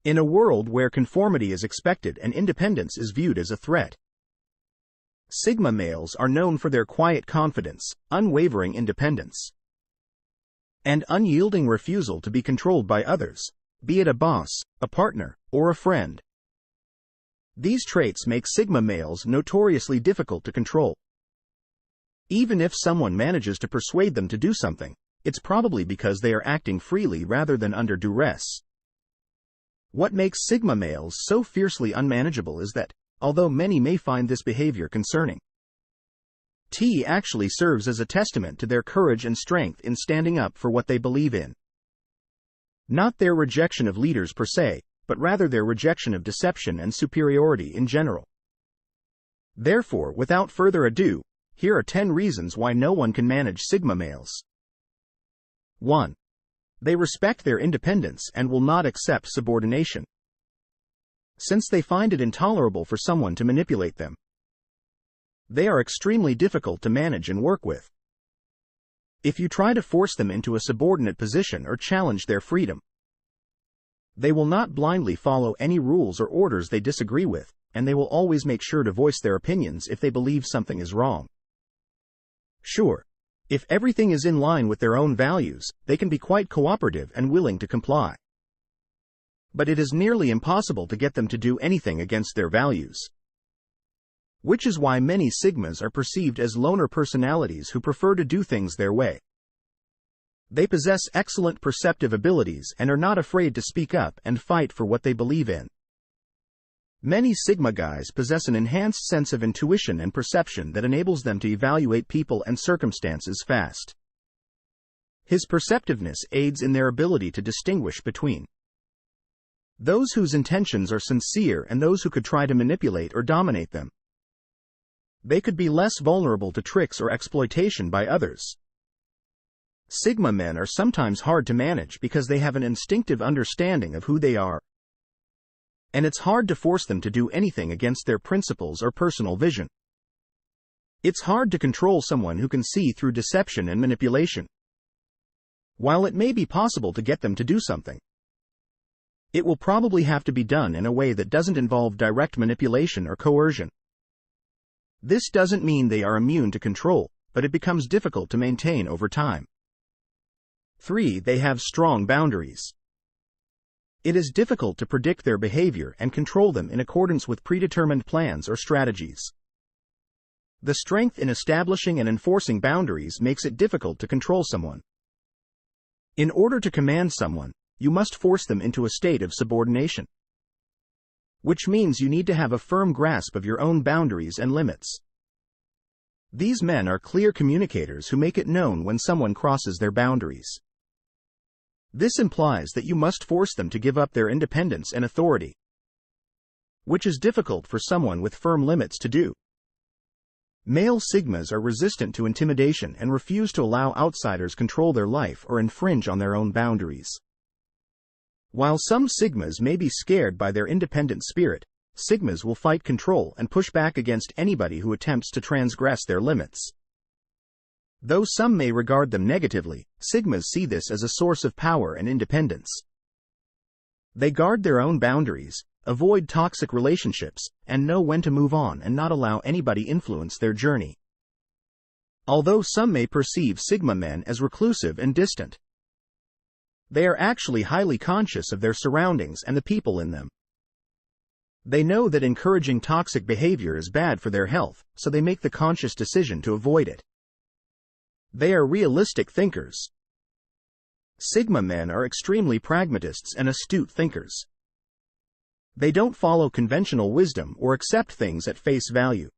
in a world where conformity is expected and independence is viewed as a threat. Sigma males are known for their quiet confidence, unwavering independence, and unyielding refusal to be controlled by others, be it a boss, a partner, or a friend. These traits make Sigma males notoriously difficult to control. Even if someone manages to persuade them to do something, it's probably because they are acting freely rather than under duress. What makes Sigma males so fiercely unmanageable is that, although many may find this behavior concerning, it actually serves as a testament to their courage and strength in standing up for what they believe in. Not their rejection of leaders per se, but rather their rejection of deception and superiority in general. Therefore, without further ado, here are 10 reasons why no one can manage Sigma males. 1. They respect their independence and will not accept subordination, since they find it intolerable for someone to manipulate them. They are extremely difficult to manage and work with. If you try to force them into a subordinate position or challenge their freedom, they will not blindly follow any rules or orders they disagree with, and they will always make sure to voice their opinions if they believe something is wrong. Sure, if everything is in line with their own values, they can be quite cooperative and willing to comply. But it is nearly impossible to get them to do anything against their values. Which is why many Sigmas are perceived as loner personalities who prefer to do things their way. They possess excellent perceptive abilities and are not afraid to speak up and fight for what they believe in. Many Sigma guys possess an enhanced sense of intuition and perception that enables them to evaluate people and circumstances fast. His perceptiveness aids in their ability to distinguish between those whose intentions are sincere and those who could try to manipulate or dominate them. They could be less vulnerable to tricks or exploitation by others. Sigma men are sometimes hard to manage because they have an instinctive understanding of who they are, and it's hard to force them to do anything against their principles or personal vision. It's hard to control someone who can see through deception and manipulation. While it may be possible to get them to do something, it will probably have to be done in a way that doesn't involve direct manipulation or coercion. This doesn't mean they are immune to control, but it becomes difficult to maintain over time. 3. They have strong boundaries. It is difficult to predict their behavior and control them in accordance with predetermined plans or strategies. The strength in establishing and enforcing boundaries makes it difficult to control someone. In order to command someone, you must force them into a state of subordination, which means you need to have a firm grasp of your own boundaries and limits. These men are clear communicators who make it known when someone crosses their boundaries. This implies that you must force them to give up their independence and authority, which is difficult for someone with firm limits to do. Male Sigmas are resistant to intimidation and refuse to allow outsiders control their life or infringe on their own boundaries. While some Sigmas may be scared by their independent spirit, Sigmas will fight control and push back against anybody who attempts to transgress their limits. Though some may regard them negatively, Sigmas see this as a source of power and independence. They guard their own boundaries, avoid toxic relationships, and know when to move on and not allow anybody influence their journey. Although some may perceive Sigma men as reclusive and distant, they are actually highly conscious of their surroundings and the people in them. They know that encouraging toxic behavior is bad for their health, so they make the conscious decision to avoid it. They are realistic thinkers. Sigma men are extremely pragmatists and astute thinkers. They don't follow conventional wisdom or accept things at face value.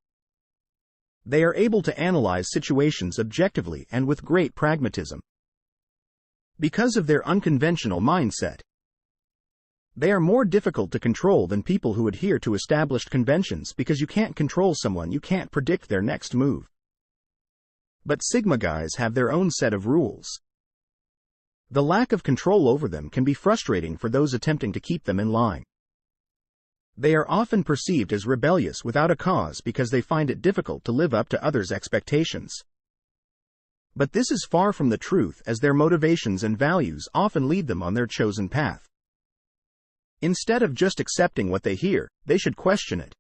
They are able to analyze situations objectively and with great pragmatism. Because of their unconventional mindset, they are more difficult to control than people who adhere to established conventions because you can't control someone you can't predict their next move. But Sigma guys have their own set of rules. The lack of control over them can be frustrating for those attempting to keep them in line. They are often perceived as rebellious without a cause because they find it difficult to live up to others' expectations. But this is far from the truth, as their motivations and values often lead them on their chosen path. Instead of just accepting what they hear, they should question it.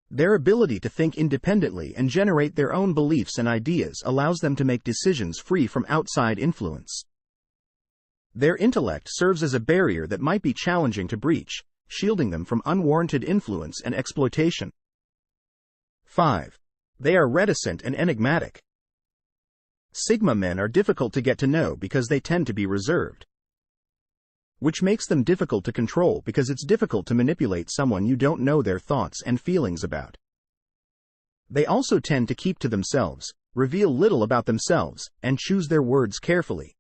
Their ability to think independently and generate their own beliefs and ideas allows them to make decisions free from outside influence. Their intellect serves as a barrier that might be challenging to breach, shielding them from unwarranted influence and exploitation. 5. They are reticent and enigmatic. Sigma men are difficult to get to know because they tend to be reserved, which makes them difficult to control because it's difficult to manipulate someone you don't know their thoughts and feelings about. They also tend to keep to themselves, reveal little about themselves, and choose their words carefully.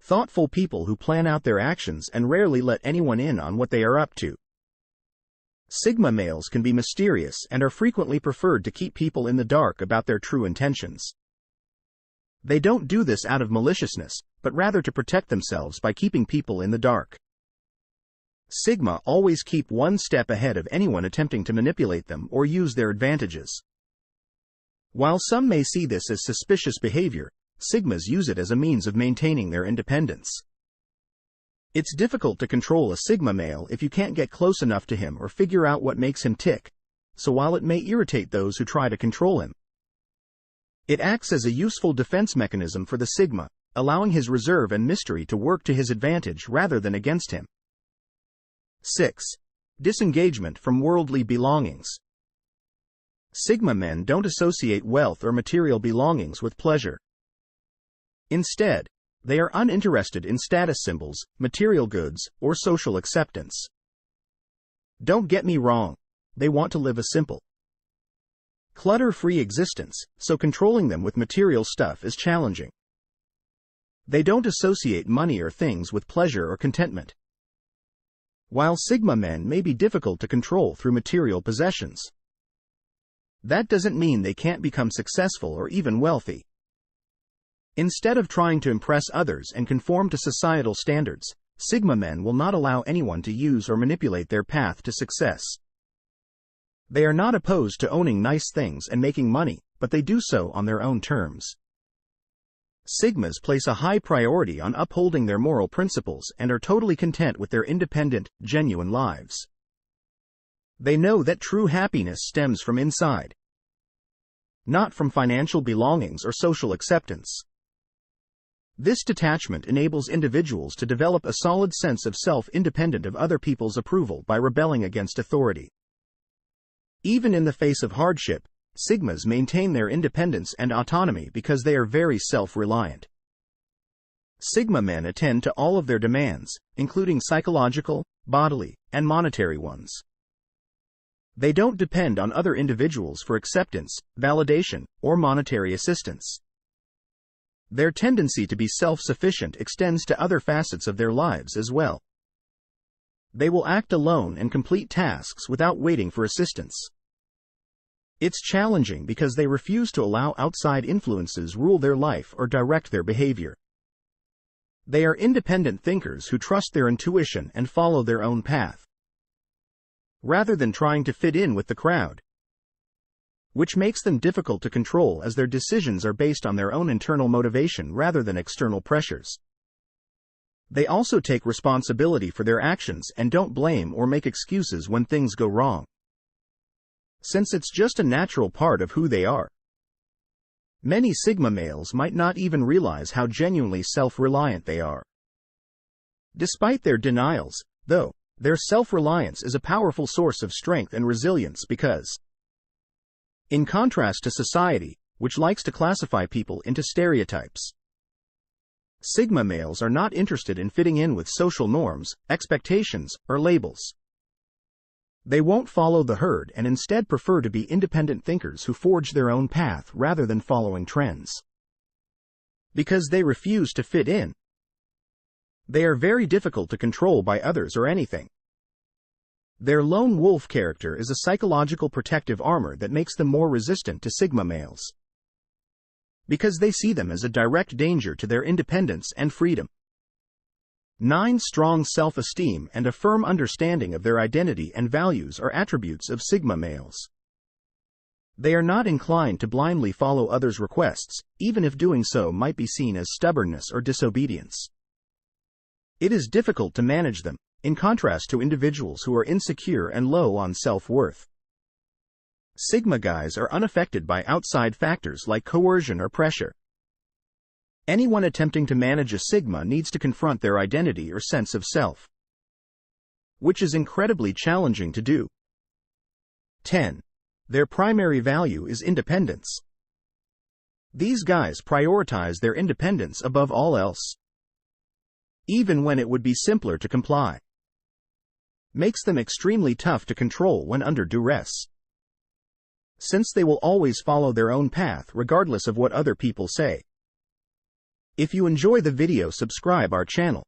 Thoughtful people who plan out their actions and rarely let anyone in on what they are up to. Sigma males can be mysterious and are frequently preferred to keep people in the dark about their true intentions. They don't do this out of maliciousness, but rather to protect themselves by keeping people in the dark. Sigma always keep one step ahead of anyone attempting to manipulate them or use their advantages. While some may see this as suspicious behavior, Sigmas use it as a means of maintaining their independence. It's difficult to control a Sigma male if you can't get close enough to him or figure out what makes him tick, so while it may irritate those who try to control him, it acts as a useful defense mechanism for the Sigma, allowing his reserve and mystery to work to his advantage rather than against him. 6. Disengagement from worldly belongings. Sigma men don't associate wealth or material belongings with pleasure. Instead, they are uninterested in status symbols, material goods, or social acceptance. Don't get me wrong, they want to live a simple, clutter-free existence, so controlling them with material stuff is challenging. They don't associate money or things with pleasure or contentment. While Sigma men may be difficult to control through material possessions, that doesn't mean they can't become successful or even wealthy. Instead of trying to impress others and conform to societal standards, Sigma men will not allow anyone to use or manipulate their path to success. They are not opposed to owning nice things and making money, but they do so on their own terms. Sigmas place a high priority on upholding their moral principles and are totally content with their independent, genuine lives. They know that true happiness stems from inside, not from financial belongings or social acceptance. This detachment enables individuals to develop a solid sense of self independent of other people's approval by rebelling against authority. Even in the face of hardship, Sigmas maintain their independence and autonomy because they are very self-reliant. Sigma men attend to all of their demands, including psychological, bodily, and monetary ones. They don't depend on other individuals for acceptance, validation, or monetary assistance. Their tendency to be self-sufficient extends to other facets of their lives as well. They will act alone and complete tasks without waiting for assistance. It's challenging because they refuse to allow outside influences rule their life or direct their behavior. They are independent thinkers who trust their intuition and follow their own path, rather than trying to fit in with the crowd, which makes them difficult to control as their decisions are based on their own internal motivation rather than external pressures. They also take responsibility for their actions and don't blame or make excuses when things go wrong, since it's just a natural part of who they are. Many Sigma males might not even realize how genuinely self-reliant they are. Despite their denials, though, their self-reliance is a powerful source of strength and resilience because, in contrast to society, which likes to classify people into stereotypes, Sigma males are not interested in fitting in with social norms, expectations, or labels. They won't follow the herd and instead prefer to be independent thinkers who forge their own path rather than following trends. Because they refuse to fit in, they are very difficult to control by others or anything. Their lone wolf character is a psychological protective armor that makes them more resistant to Sigma males, because they see them as a direct danger to their independence and freedom. 9. Strong self-esteem and a firm understanding of their identity and values are attributes of Sigma males. They are not inclined to blindly follow others' requests, even if doing so might be seen as stubbornness or disobedience. It is difficult to manage them, in contrast to individuals who are insecure and low on self-worth. Sigma guys are unaffected by outside factors like coercion or pressure. Anyone attempting to manage a Sigma needs to confront their identity or sense of self, which is incredibly challenging to do. 10. Their primary value is independence. These guys prioritize their independence above all else, even when it would be simpler to comply. Makes them extremely tough to control when under duress, since they will always follow their own path regardless of what other people say. If you enjoy the video, subscribe our channel.